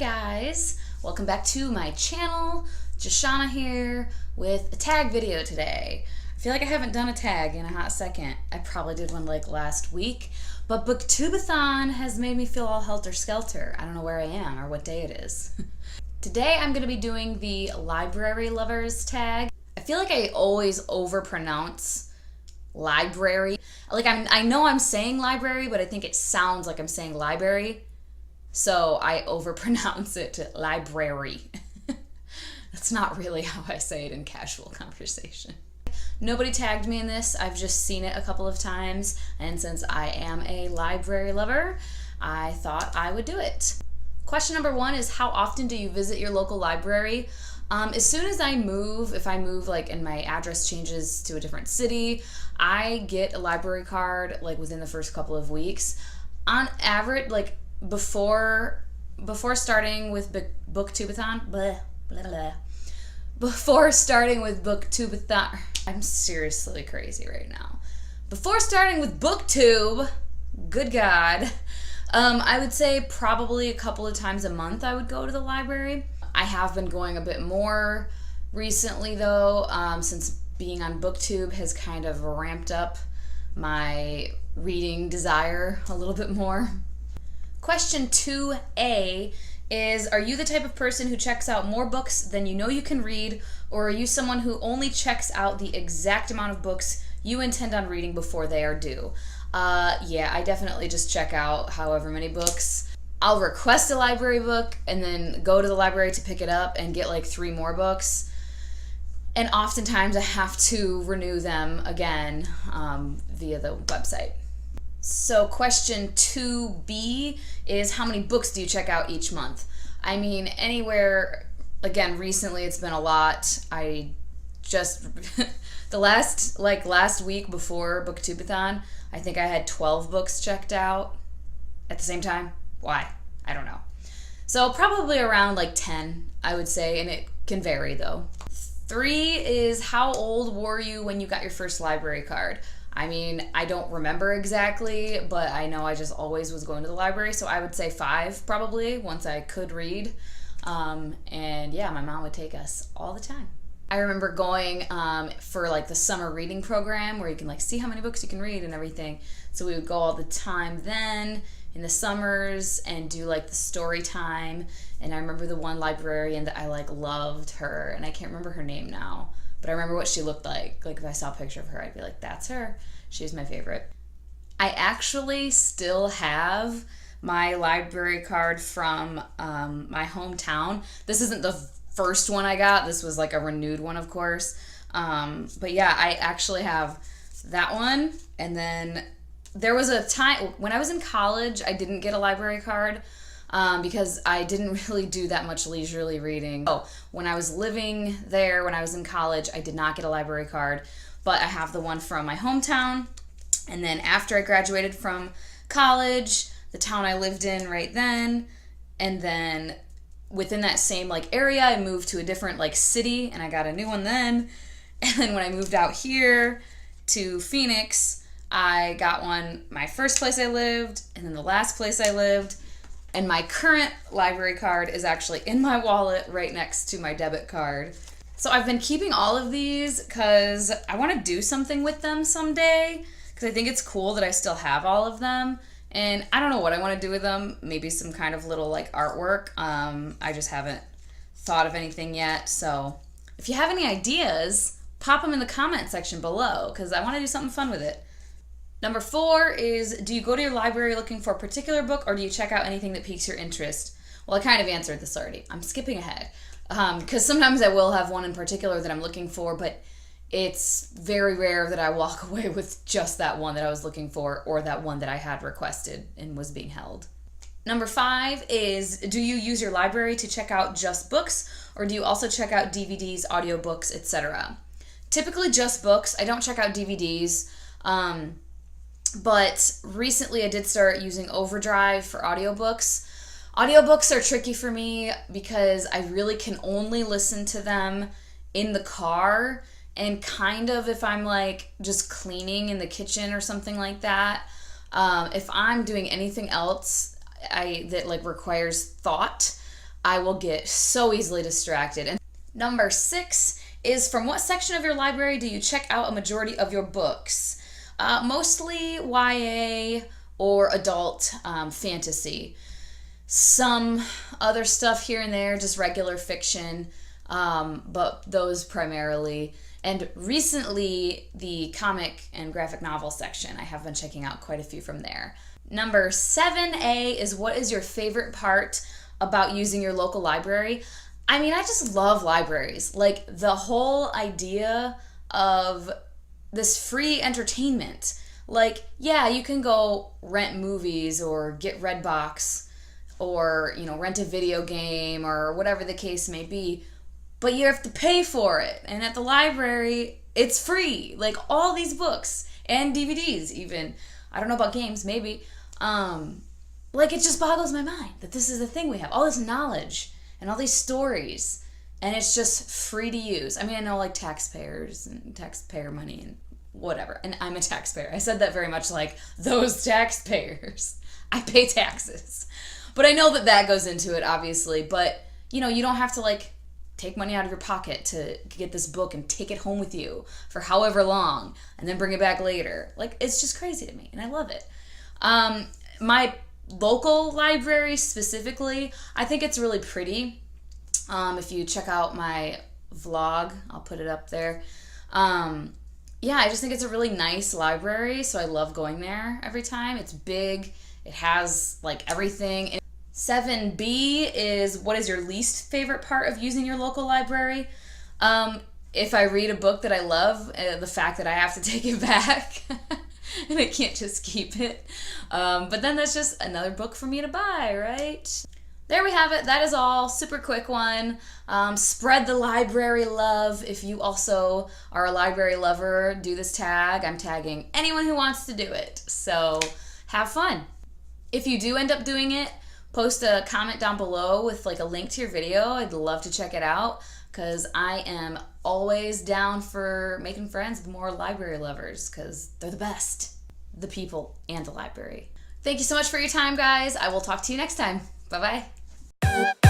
guys, welcome back to my channel. Joshana here with a tag video today. I feel like I haven't done a tag in a hot second. I probably did one like last week, but Booktubeathon has made me feel all helter-skelter. I don't know where I am or what day it is. Today I'm going to be doing the library lovers tag. I feel like I always overpronounce library. Like I know I'm saying library, but I think it sounds like I'm saying library. So I overpronounce it to library. That's not really how I say it in casual conversation. Nobody tagged me in this. I've just seen it a couple of times. And since I am a library lover, I thought I would do it. Question number 1 is, how often do you visit your local library? As soon as I move, if I move like and my address changes to a different city, I get a library card like within the first couple of weeks. On average, like before starting with Booktubeathon, before starting with Booktubeathon, I'm seriously crazy right now. Before starting with Booktube, good God, I would say probably a couple of times a month I would go to the library. I have been going a bit more recently though, since being on Booktube has kind of ramped up my reading desire a little bit more. Question 2A is, are you the type of person who checks out more books than you know you can read, or are you someone who only checks out the exact amount of books you intend on reading before they are due? Yeah, I definitely just check out however many books. I'll request a library book and then go to the library to pick it up and get like 3 more books. And oftentimes I have to renew them again via the website. So question 2B is, how many books do you check out each month? I mean, anywhere, again, recently it's been a lot. I just, last week before Booktubeathon, I think I had 12 books checked out at the same time. Why? I don't know. So probably around like 10, I would say, and it can vary though. 3 is, how old were you when you got your first library card? I mean, I don't remember exactly, but I know I just always was going to the library, so I would say 5 probably, once I could read. And yeah, my mom would take us all the time. I remember going for like the summer reading program where you can like see how many books you can read and everything. So we would go all the time then in the summers and do like the story time. And I remember the one librarian that I like loved her, and I can't remember her name now, but I remember what she looked like. Like if I saw a picture of her, I'd be like, that's her. She was my favorite. I actually still have my library card from my hometown. This isn't the first one I got. This was like a renewed one, of course. But yeah, I actually have that one. And then there was a time when I was in college, I didn't get a library card because I didn't really do that much leisurely reading. Oh, when I was living there, when I was in college, I did not get a library card, but I have the one from my hometown. And then after I graduated from college, the town I lived in right then, and then within that same like area, I moved to a different like city, and I got a new one then. And then when I moved out here to Phoenix, I got one my first place I lived, and then the last place I lived. And my current library card is actually in my wallet right next to my debit card. So I've been keeping all of these because I want to do something with them someday, because I think it's cool that I still have all of them. And I don't know what I want to do with them. Maybe some kind of little like artwork. I just haven't thought of anything yet. So if you have any ideas, pop them in the comment section below, because I want to do something fun with it. Number 4 is, do you go to your library looking for a particular book, or do you check out anything that piques your interest? Well, I kind of answered this already. I'm skipping ahead because sometimes I will have one in particular that I'm looking for, but it's very rare that I walk away with just that one that I was looking for, or that one that I had requested and was being held. Number 5 is, do you use your library to check out just books, or do you also check out DVDs, audiobooks, etc.? Typically just books. I don't check out DVDs. But recently I did start using Overdrive for audiobooks. Audiobooks are tricky for me because I really can only listen to them in the car, and kind of if I'm like just cleaning in the kitchen or something like that. If I'm doing anything else that like requires thought, I will get so easily distracted. And number 6 is, from what section of your library do you check out a majority of your books? Mostly YA or adult fantasy. Some other stuff here and there, just regular fiction, but those primarily. And recently, the comic and graphic novel section. I have been checking out quite a few from there. Number 7A is, what is your favorite part about using your local library? I mean, I just love libraries. Like, the whole idea of this free entertainment. Like, yeah, you can go rent movies or get Redbox or, rent a video game or whatever the case may be, but you have to pay for it. And at the library, it's free. Like, all these books and DVDs even. I don't know about games, maybe. Like, it just boggles my mind that this is the thing we have. All this knowledge and all these stories, and it's just free to use. I mean, I know, like, taxpayers and taxpayer money and whatever, and I'm a taxpayer. I said that very much like, those taxpayers. I pay taxes. But I know that goes into it, obviously, but, you don't have to, like, take money out of your pocket to get this book and take it home with you for however long and then bring it back later. Like, it's just crazy to me, and I love it. My local library specifically, I think it's really pretty. If you check out my vlog, I'll put it up there. Yeah, I just think it's a really nice library, so I love going there every time. It's big. It has, like, everything. 7B is, what is your least favorite part of using your local library? If I read a book that I love, the fact that I have to take it back and I can't just keep it. But then that's just another book for me to buy, right? There we have it. That is all. Super quick one. Spread the library love. If you also are a library lover, do this tag. I'm tagging anyone who wants to do it. So have fun. If you do end up doing it, post a comment down below with, like, a link to your video. I'd love to check it out because I am always down for making friends with more library lovers because they're the best. The people and the library. Thank you so much for your time, guys. I will talk to you next time. Bye-bye.